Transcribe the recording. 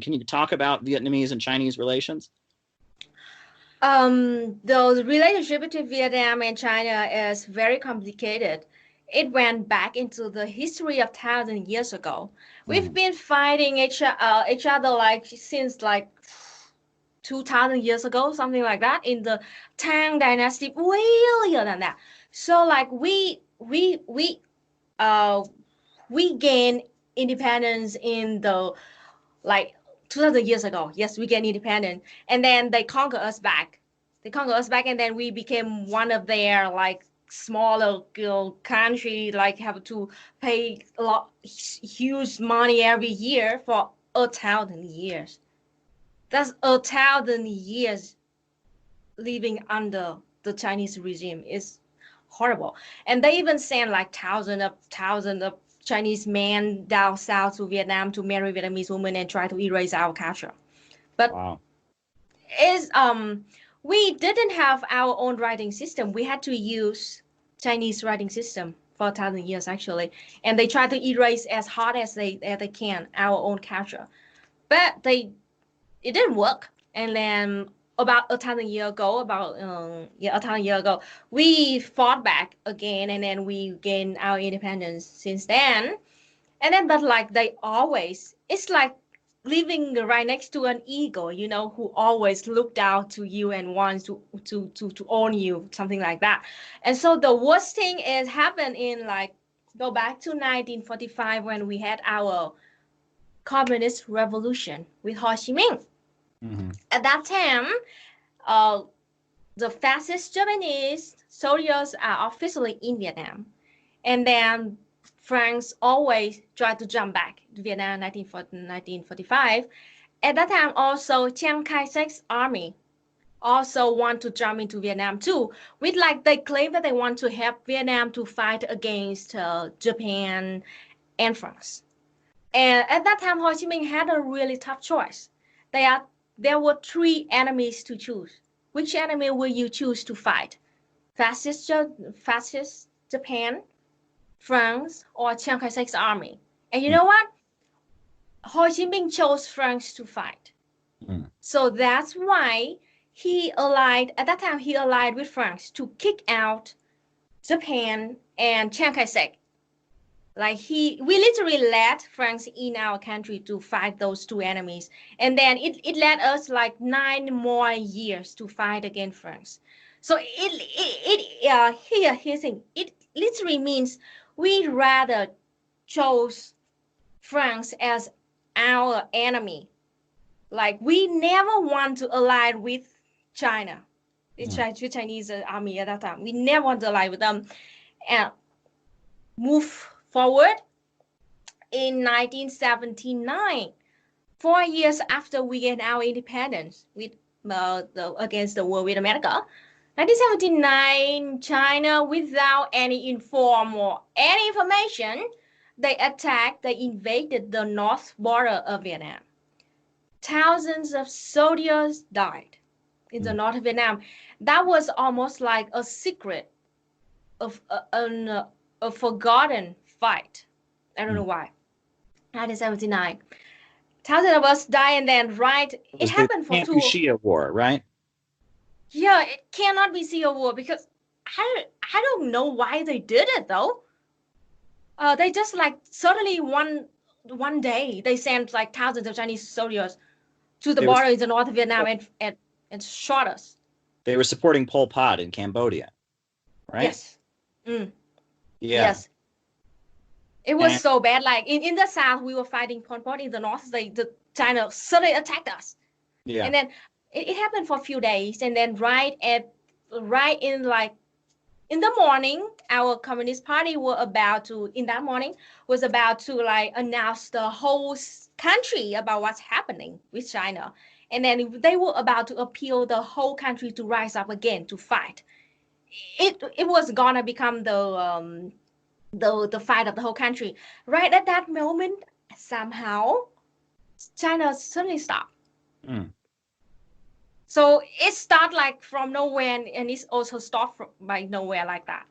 Can you talk about Vietnamese and Chinese relations? The relationship between Vietnam and China is very complicated. It went back into the history of 1,000 years ago. We've been fighting each other like since like 2,000 years ago, something like that, in the Tang Dynasty, way earlier than that. So like uh we gained independence in the like 2,000 years ago. Yes, we gained independence, and then they conquer us back. They conquer us back, and then we became one of their like smaller country. Like have to pay a lot, huge money every year for 1,000 years. That's 1,000 years living under the Chinese regime is horrible. And they even send like thousands of Chinese men down south to Vietnam to marry Vietnamese women and try to erase our culture. But Wow. is we didn't have our own writing system. We had to use Chinese writing system for 1,000 years actually, and they try to erase as hard as they can our own culture. But it didn't work. And then about 1,000 years ago, yeah, 1,000 years ago, we fought back again, and then we gained our independence since then. And then, but like they always, it's like living right next to an eagle, who always look down to you and wants to own you, something like that. And so the worst thing is happened in like go back to 1945 when we had our communist revolution with Ho Chi Minh. Mm-hmm. At that time, uh, the fascist Japanese soldiers are officially in Vietnam. And then France always tried to jump back to Vietnam in 1945. At that time, also, Chiang Kai-shek's army also want to jump into Vietnam too. With like they claim that they want to help Vietnam to fight against Japan and France. And at that time, Ho Chi Minh had a really tough choice. There, there were three enemies to choose. Which enemy will you choose to fight? Fascist Japan, France, or Chiang Kai-shek's army? And you know what? Ho Chi Minh chose France to fight. Mm-hmm. So that's why at that time, he allied with France to kick out Japan and Chiang Kai-shek. Like we literally let France in our country to fight those two enemies, and then it led us like 9 more years to fight against France. So here's the thing. It literally means we rather chose France as our enemy. Like we never want to ally with China, with Chinese army at that time. We never want to ally with them and move forward in 1979, 4 years after we gained our independence with against the war with America. 1979, China, without any inform or any information, they invaded the north border of Vietnam. Thousands of soldiers died in the north of Vietnam. That was almost like a secret of a forgotten fight. I don't know why. 1979. Thousands of us died, and then It it was the happened for two. Kampuchea War, right? Yeah, it cannot be civil war because I don't know why they did it though. They just like suddenly one day they sent like thousands of Chinese soldiers to the They were border in the north of Vietnam and shot us. they were supporting Pol Pot in Cambodia, right? Yes. Mm. Yeah. Yes. It was so bad. Like in the south, we were fighting Pol Pot. In the north, the China suddenly attacked us. Yeah. And then it happened for a few days, and then right in the morning, our Communist Party in that morning was about to like announce the whole country about what's happening with China, and then they were about to appeal the whole country to rise up again to fight. It was gonna become the fight of the whole country. Right at that moment, somehow China suddenly stopped. Mm. So it started like from nowhere, and it's also stopped by nowhere like that.